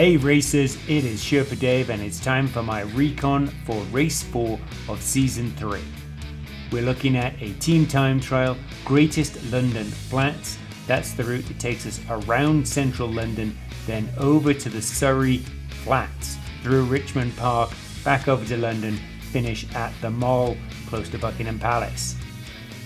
Hey racers, it is Sherpa Dave and it's time for my recon for race 4 of season 3. We're looking at a team time trial, Greatest London Flats. That's the route that takes us around central London, then over to the Surrey Flats, through Richmond Park, back over to London, finish at the Mall close to Buckingham Palace.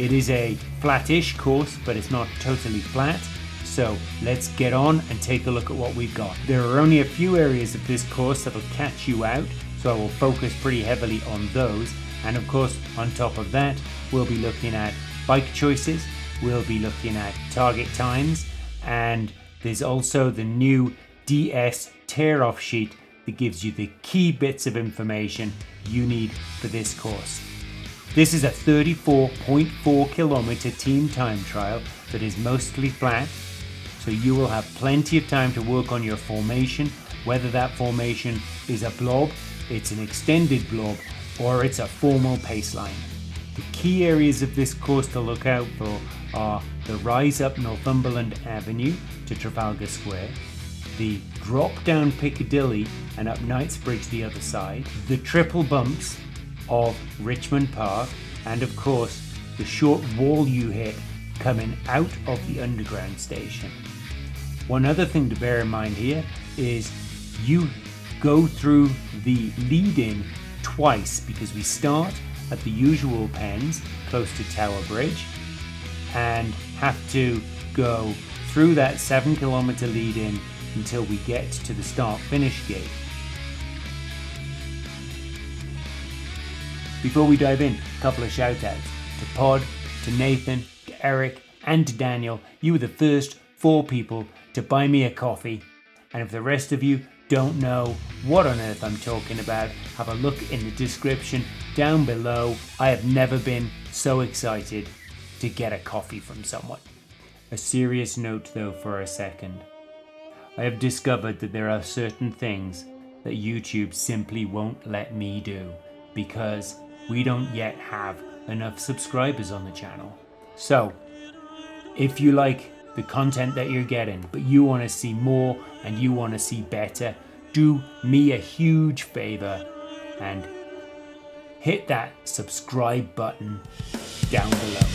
It is a flattish course, but it's not totally flat. So let's get on and take a look at what we've got. There are only a few areas of this course that'll catch you out, so I will focus pretty heavily on those. And of course, on top of that, we'll be looking at bike choices, we'll be looking at target times, and there's also the new DS tear-off sheet that gives you the key bits of information you need for this course. This is a 34.4 kilometer team time trial that is mostly flat, so you will have plenty of time to work on your formation, whether that formation is a blob, it's an extended blob, or it's a formal pace line. The key areas of this course to look out for are the rise up Northumberland Avenue to Trafalgar Square, the drop down Piccadilly and up Knightsbridge the other side, the triple bumps of Richmond Park, and of course the short wall you hit coming out of the underground station. One other thing to bear in mind here is you go through the lead-in twice, because we start at the usual pens close to Tower Bridge and have to go through that 7 kilometer lead-in until we get to the start-finish gate. Before we dive in, a couple of shout-outs to Pod, to Nathan, to Eric, and to Daniel. You were the first 4 people to buy me a coffee, and if the rest of you don't know what on earth I'm talking about, have a look in the description down below. I have never been so excited to get a coffee from someone. A serious note though for a second. I have discovered that there are certain things that YouTube simply won't let me do because we don't yet have enough subscribers on the channel. So, if you like the content that you're getting, but you want to see more and you want to see better, do me a huge favor and hit that subscribe button down below.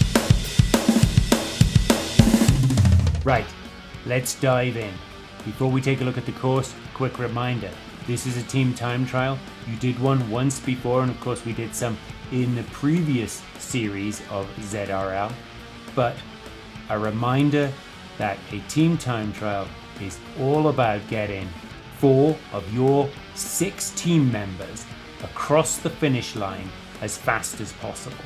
Right, let's dive in. Before we take a look at the course, quick reminder, this is a team time trial. You did one once before, and of course we did some in the previous series of ZRL, but a reminder that a team time trial is all about getting 4 of your 6 team members across the finish line as fast as possible.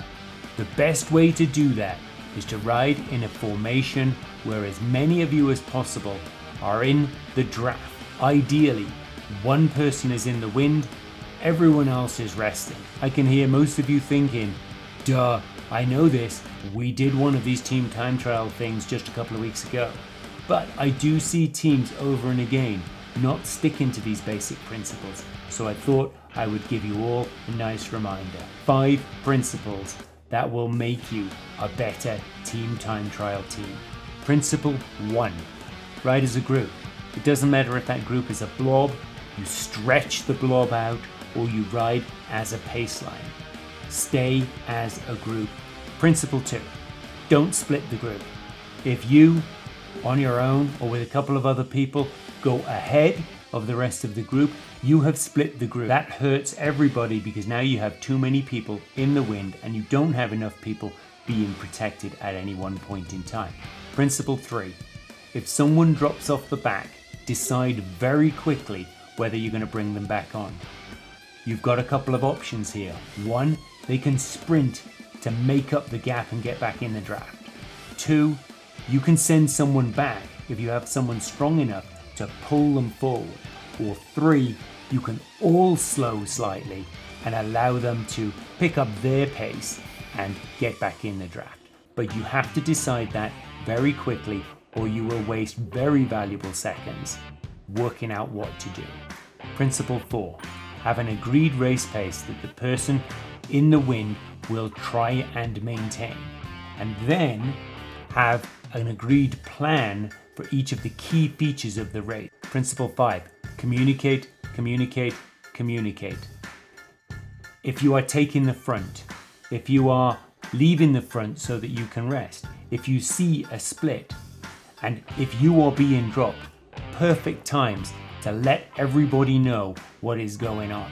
The best way to do that is to ride in a formation where as many of you as possible are in the draft. Ideally, one person is in the wind, everyone else is resting. I can hear most of you thinking, duh, I know this, we did one of these team time trial things just a couple of weeks ago. But I do see teams over and again not sticking to these basic principles, so I thought I would give you all a nice reminder. 5 principles that will make you a better team time trial team. Principle 1, ride as a group. It doesn't matter if that group is a blob, you stretch the blob out, or you ride as a pace line. Stay as a group. Principle 2, don't split the group. If you, on your own or with a couple of other people, go ahead of the rest of the group, you have split the group. That hurts everybody because now you have too many people in the wind and you don't have enough people being protected at any one point in time. Principle 3, if someone drops off the back, decide very quickly whether you're going to bring them back on. You've got a couple of options here. 1, they can sprint to make up the gap and get back in the draft. 2, you can send someone back if you have someone strong enough to pull them forward. Or 3, you can all slow slightly and allow them to pick up their pace and get back in the draft. But you have to decide that very quickly or you will waste very valuable seconds working out what to do. Principle 4, have an agreed race pace that the person in the wind will try and maintain. And then have an agreed plan for each of the key features of the race. Principle 5, Communicate, communicate, communicate. If you are taking the front, if you are leaving the front so that you can rest, if you see a split, and if you are being dropped, perfect times to let everybody know what is going on.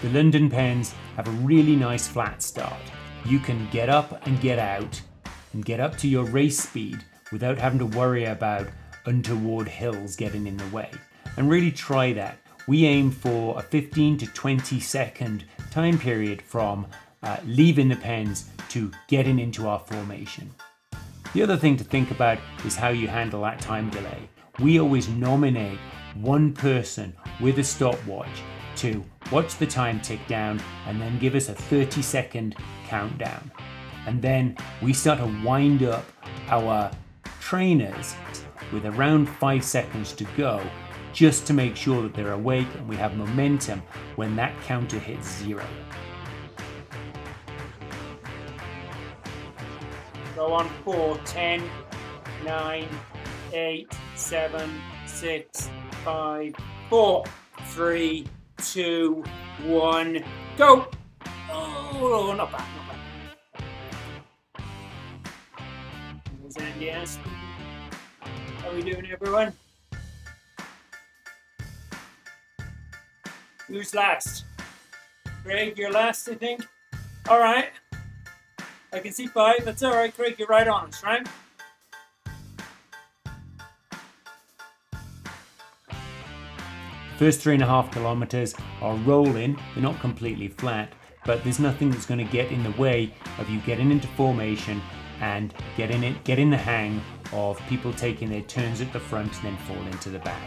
The London pens have a really nice flat start. You can get up and get out and get up to your race speed without having to worry about untoward hills getting in the way. And really try that. We aim for a 15 to 20 second time period from leaving the pens to getting into our formation. The other thing to think about is how you handle that time delay. We always nominate one person with a stopwatch to watch the time tick down and then give us a 30-second countdown. And then we start to wind up our trainers with around 5 seconds to go, just to make sure that they're awake and we have momentum when that counter hits 0. Go on 4, 10, 9, 8, 7, 6, 5, 4, 3, 2, 1, go! Oh, not bad, not bad. There's Andy Aspen. How are we doing, everyone? Who's last? Craig, you're last, I think. All right. I can see 5. That's all right, Craig. You're right on us, right? First 3.5 kilometers are rolling. They're not completely flat, but there's nothing that's going to get in the way of you getting into formation and getting the hang of people taking their turns at the front and then fall into the back.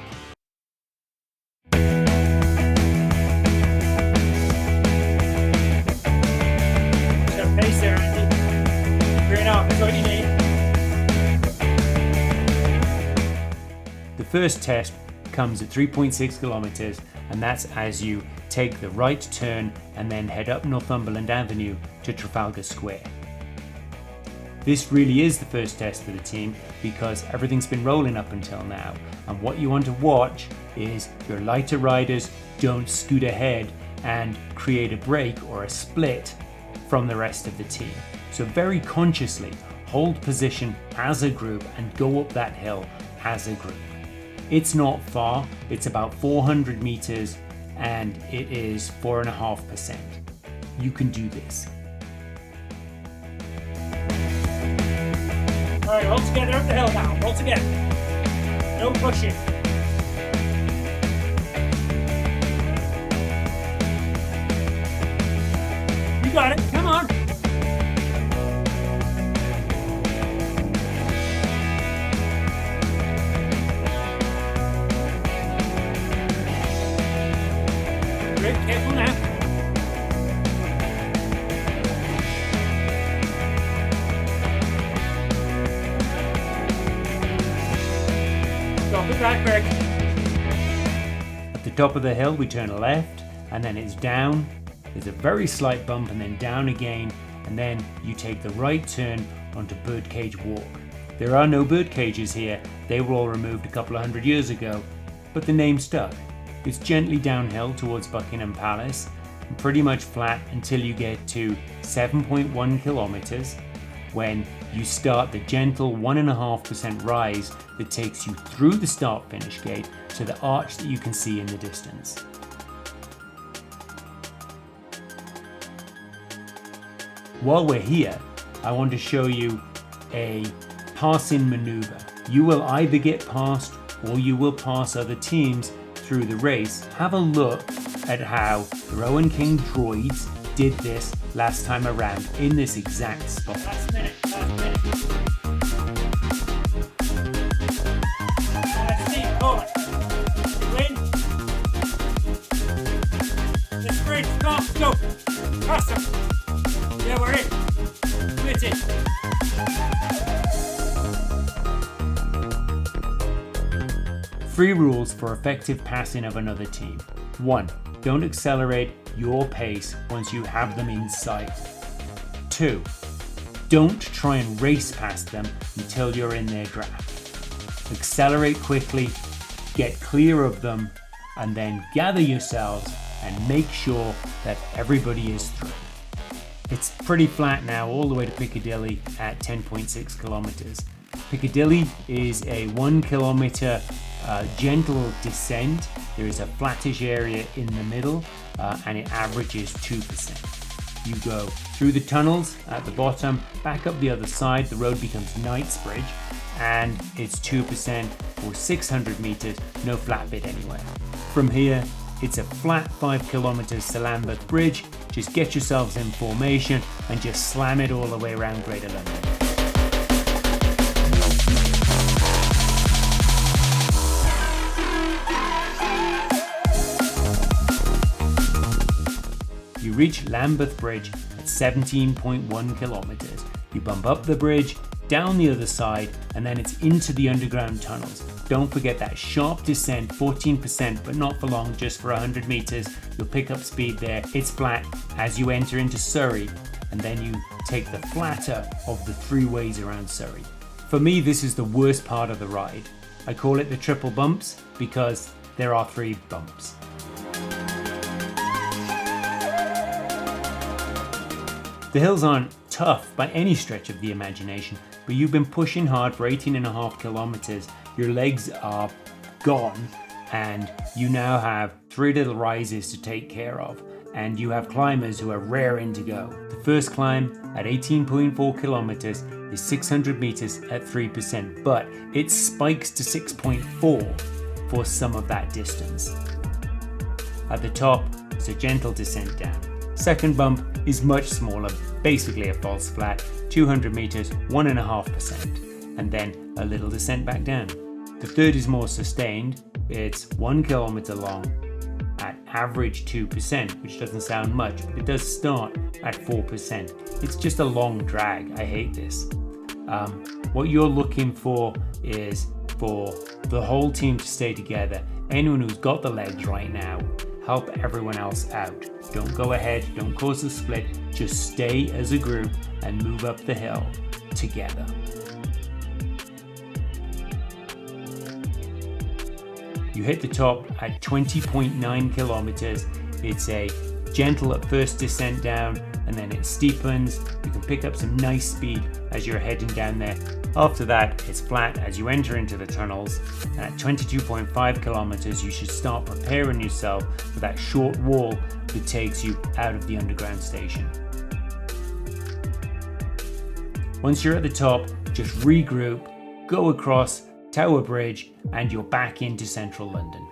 So pace there, Andy. 3.5 is what you need. The first test comes at 3.6 kilometers, and that's as you take the right turn and then head up Northumberland Avenue to Trafalgar Square. This really is the first test for the team because everything's been rolling up until now, and what you want to watch is your lighter riders don't scoot ahead and create a break or a split from the rest of the team. So very consciously hold position as a group and go up that hill as a group. It's not far, it's about 400 meters and it is 4.5%. You can do this. All right, all together up the hill now, all together. No pushing. You got it, come on. Rick, careful now. Stop it back, Rick. At the top of the hill, we turn left, and then it's down. There's a very slight bump, and then down again, and then you take the right turn onto Birdcage Walk. There are no bird cages here. They were all removed a couple of hundred years ago, but the name stuck. It's gently downhill towards Buckingham Palace and pretty much flat until you get to 7.1 kilometers when you start the gentle 1.5% rise that takes you through the start-finish gate to the arch that you can see in the distance. While we're here, I want to show you a passing maneuver. You will either get past or you will pass other teams through the race. Have a look at how the Rowan King droids did this last time around in this exact spot. Last minute. Steve, go on. Win. The sprint, stop, go. Pass him. Yeah, we're in. Split it. Three rules for effective passing of another team. 1. Don't accelerate your pace once you have them in sight. 2. Don't try and race past them until you're in their draft. accelerate quickly, get clear of them, and then gather yourselves and make sure that everybody is through. It's pretty flat now all the way to Piccadilly at 10.6 kilometers. Piccadilly is a 1 kilometer gentle descent. There is a flattish area in the middle and it averages 2%. You go through the tunnels at the bottom, back up the other side, the road becomes Knightsbridge, and it's 2% for 600 meters, no flat bit anywhere. From here, it's a flat 5 kilometers to Lambeth Bridge. Just get yourselves in formation and just slam it all the way around Greater London. You reach Lambeth Bridge at 17.1 kilometers. You bump up the bridge, down the other side, and then it's into the underground tunnels. Don't forget that sharp descent, 14%, but not for long, just for 100 meters. You'll pick up speed there. It's flat as you enter into Surrey, and then you take the flatter of the three ways around Surrey. For me, this is the worst part of the ride. I call it the triple bumps because there are 3 bumps. The hills aren't tough by any stretch of the imagination, but you've been pushing hard for 18.5 kilometers. Your legs are gone, and you now have 3 little rises to take care of, and you have climbers who are raring to go. The first climb at 18.4 kilometers is 600 meters at 3%, but it spikes to 6.4 for some of that distance. At the top, it's a gentle descent down. Second bump is much smaller, basically a false flat, 200 meters, 1.5%, and then a little descent back down. The third is more sustained. It's 1 kilometer long at average 2%, which doesn't sound much, but it does start at 4%. It's just a long drag. I hate this. What you're looking for is for the whole team to stay together. Anyone who's got the legs right now, help everyone else out. Don't go ahead, don't cause a split, just stay as a group and move up the hill together. You hit the top at 20.9 kilometers. It's a gentle at first descent down, and then it steepens. You can pick up some nice speed as you're heading down there. After that, it's flat as you enter into the tunnels, and at 22.5 kilometers, you should start preparing yourself for that short wall that takes you out of the underground station. Once you're at the top, just regroup, go across Tower Bridge, and you're back into central London.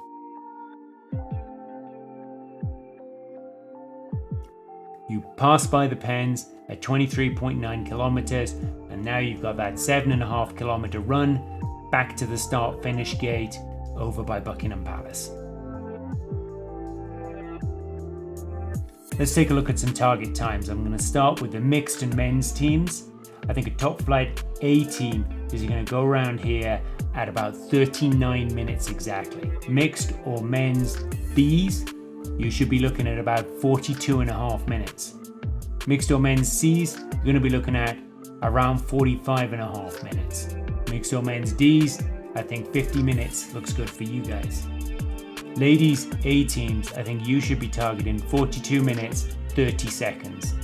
You pass by the Pens at 23.9 kilometers, and now you've got that 7.5 kilometer run back to the start finish gate over by Buckingham Palace. Let's take a look at some target times. I'm going to start with the mixed and men's teams. I think a top flight A team is going to go around here at about 39 minutes exactly. Mixed or men's Bs, you should be looking at about 42.5 minutes. Mixed or men's Cs, you're going to be looking at around 45.5 minutes. Mixed or men's Ds, I think 50 minutes looks good for you guys. Ladies A teams, I think you should be targeting 42 minutes, 30 seconds.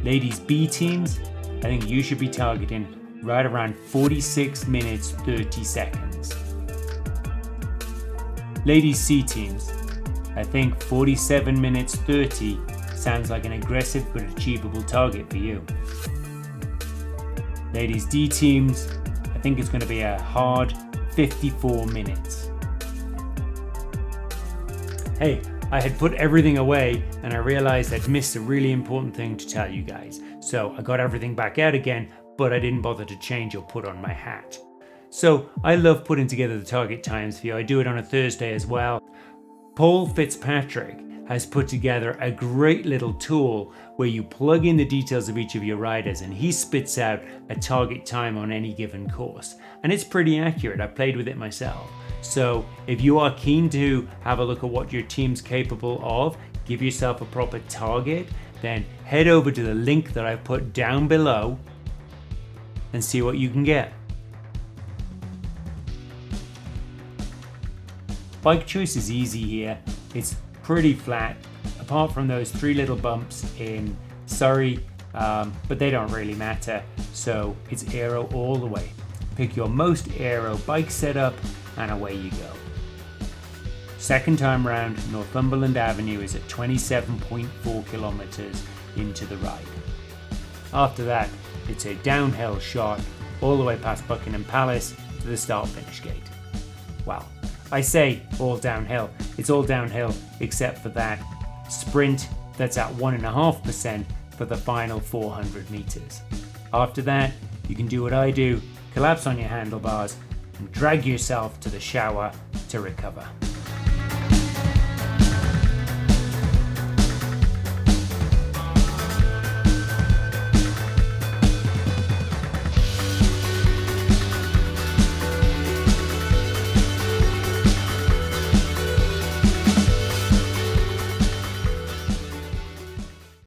Ladies B teams, I think you should be targeting right around 46 minutes, 30 seconds. Ladies C teams, I think 47 minutes, 30 sounds like an aggressive but achievable target for you. Ladies D teams, I think it's going to be a hard 54 minutes. Hey, I had put everything away and I realized I'd missed a really important thing to tell you guys. So I got everything back out again, but I didn't bother to change or put on my hat. So I love putting together the target times for you. I do it on a Thursday as well. Paul Fitzpatrick has put together a great little tool where you plug in the details of each of your riders and he spits out a target time on any given course. And it's pretty accurate. I played with it myself. So if you are keen to have a look at what your team's capable of, give yourself a proper target, then head over to the link that I put down below and see what you can get. Bike choice is easy here. It's pretty flat, apart from those 3 little bumps in Surrey, but they don't really matter, so it's aero all the way. Pick your most aero bike setup and away you go. Second time round, Northumberland Avenue is at 27.4 kilometers into the ride. After that, it's a downhill shot all the way past Buckingham Palace to the start-finish gate. Well, I say all downhill. It's all downhill except for that sprint that's at 1.5% for the final 400 meters. After that, you can do what I do, collapse on your handlebars and drag yourself to the shower to recover.